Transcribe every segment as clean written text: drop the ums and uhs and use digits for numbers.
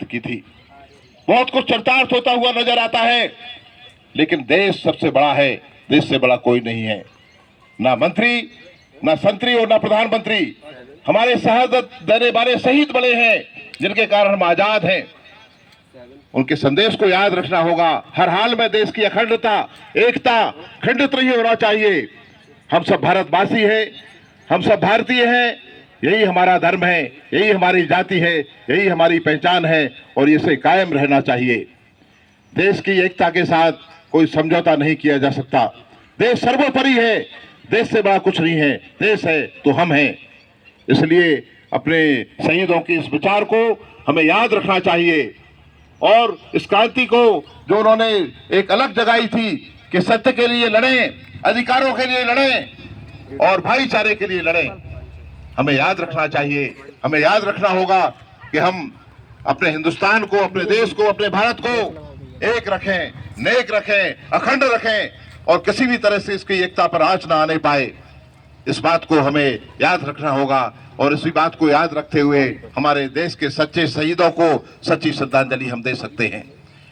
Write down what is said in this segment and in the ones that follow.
की थी। बहुत कुछ चरितार्थ होता हुआ नजर आता है, लेकिन देश सबसे बड़ा है, देश से बड़ा कोई नहीं है। ना मंत्री, ना संतरी और ना प्रधानमंत्री। हमारे शहादत देने वाले शहीद बड़े हैं, जिनके कारण हम आजाद हैं। उनके संदेश को याद रखना होगा। हर हाल में देश की अखंडता, एकता खंडित नहीं होना चाहिए। हम सब भारतवासी हैं, हम सब भारतीय हैं। यही हमारा धर्म है, यही हमारी जाति है, यही हमारी पहचान है और इसे कायम रहना चाहिए। देश की एकता के साथ कोई समझौता नहीं किया जा सकता। देश सर्वोपरि है, देश से बड़ा कुछ नहीं है। देश है तो हम हैं। इसलिए अपने शहीदों के इस विचार को हमें याद रखना चाहिए और इस क्रांति को जो उन्होंने एक अलग जगाई थी कि सत्य के लिए लड़ें, अधिकारों के लिए लड़ें और भाईचारे के लिए लड़ें, हमें याद रखना चाहिए। हमें याद रखना होगा कि हम अपने हिंदुस्तान को, अपने देश को, अपने भारत को एक रखें, नेक रखें, अखंड रखें और किसी भी तरह से इसकी एकता पर आंच ना आने पाए। इस बात को हमें याद रखना होगा और इसी बात को याद रखते हुए हमारे देश के सच्चे शहीदों को सच्ची श्रद्धांजलि हम दे सकते हैं।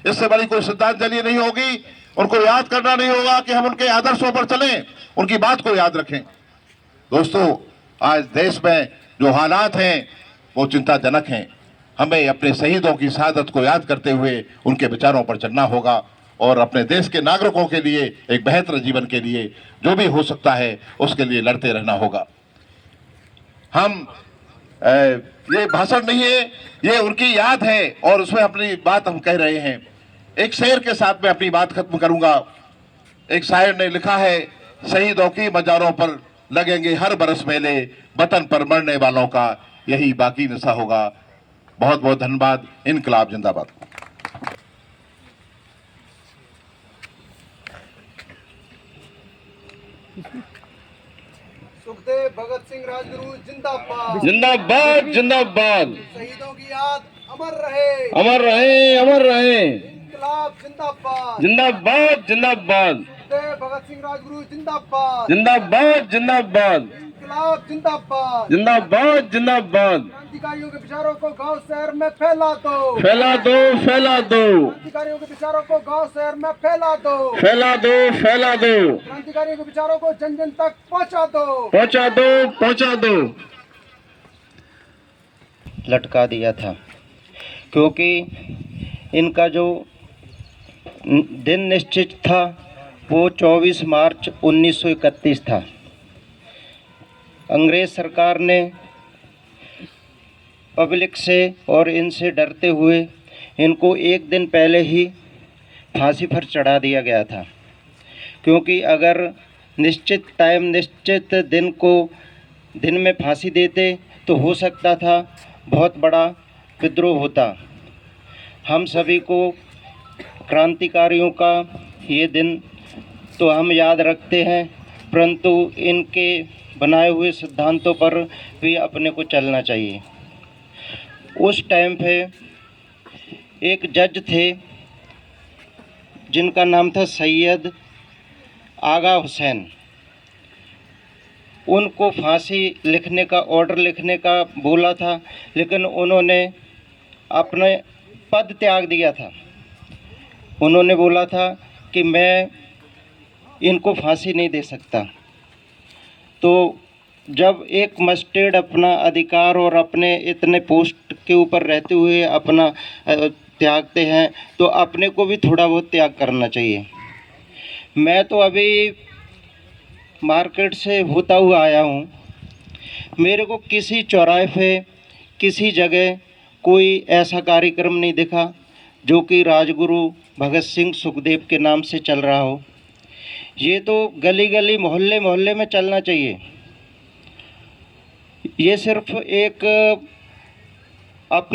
इससे बड़ी कोई श्रद्धांजलि नहीं होगी। उनको याद करना नहीं होगा कि हम उनके आदर्शों पर चलें, उनकी बात को याद रखें। दोस्तों, आज देश में जो हालात हैं वो चिंताजनक हैं। हमें अपने शहीदों की शहादत को याद करते हुए उनके विचारों पर चलना होगा और अपने देश के नागरिकों के लिए एक बेहतर जीवन के लिए जो भी हो सकता है उसके लिए लड़ते रहना होगा। हम ये भाषण नहीं है, ये उनकी याद है और उसमें अपनी बात हम कह रहे हैं। एक शेर के साथ मैं अपनी बात खत्म करूंगा। एक शायर ने लिखा है, शहीदों की मजारों पर लगेंगे हर बरस मेले, वतन पर मरने वालों का यही बाकी नशा होगा। बहुत बहुत धन्यवाद। इनकलाब जिंदाबाद। सुखदेव भगत सिंह राजगुरु जिंदाबाद जिंदाबाद जिंदाबाद। शहीदों की याद अमर रहे, अमर रहे, अमर रहे। इनकलाब जिंदाबाद जिंदाबाद जिंदाबाद। सुखदेव भगत सिंह राजगुरु जिंदाबाद जिंदाबाद जिंदाबाद। इनकलाब जिंदाबाद जिंदाबाद जिंदाबाद। क्रांतिकारियों के विचारों को गांव शहर में फैला दो, फैला दो, फैला दो। क्रांतिकारियों के विचारों को गांव शहर में फैला दो, फैला दो, फैला दो। क्रांतिकारियों के विचारों को जन जन तक पहुंचा दो, पहुंचा दो, पहुंचा दो। लटका दिया था, क्योंकि इनका जो दिन निश्चित था वो 24 मार्च 1931 था। अंग्रेज सरकार ने पब्लिक से और इनसे डरते हुए इनको एक दिन पहले ही फांसी पर चढ़ा दिया गया था, क्योंकि अगर निश्चित टाइम, निश्चित दिन में फांसी देते तो हो सकता था बहुत बड़ा विद्रोह होता। हम सभी को क्रांतिकारियों का ये दिन तो हम याद रखते हैं, परंतु इनके बनाए हुए सिद्धांतों पर भी अपने को चलना चाहिए। उस टाइम पे एक जज थे जिनका नाम था सैयद आगा हुसैन। उनको फांसी लिखने का ऑर्डर लिखने का बोला था, लेकिन उन्होंने अपने पद त्याग दिया था। उन्होंने बोला था कि मैं इनको फांसी नहीं दे सकता। तो जब एक मजिस्ट्रेट अपना अधिकार और अपने इतने पोस्ट के ऊपर रहते हुए अपना त्यागते हैं, तो अपने को भी थोड़ा बहुत त्याग करना चाहिए। मैं तो अभी मार्केट से होता हुआ आया हूँ। मेरे को किसी चौराहे पे, किसी जगह कोई ऐसा कार्यक्रम नहीं दिखा जो कि राजगुरु भगत सिंह सुखदेव के नाम से चल रहा हो। ये तो गली गली, मोहल्ले मोहल्ले में चलना चाहिए। ये सिर्फ एक अपना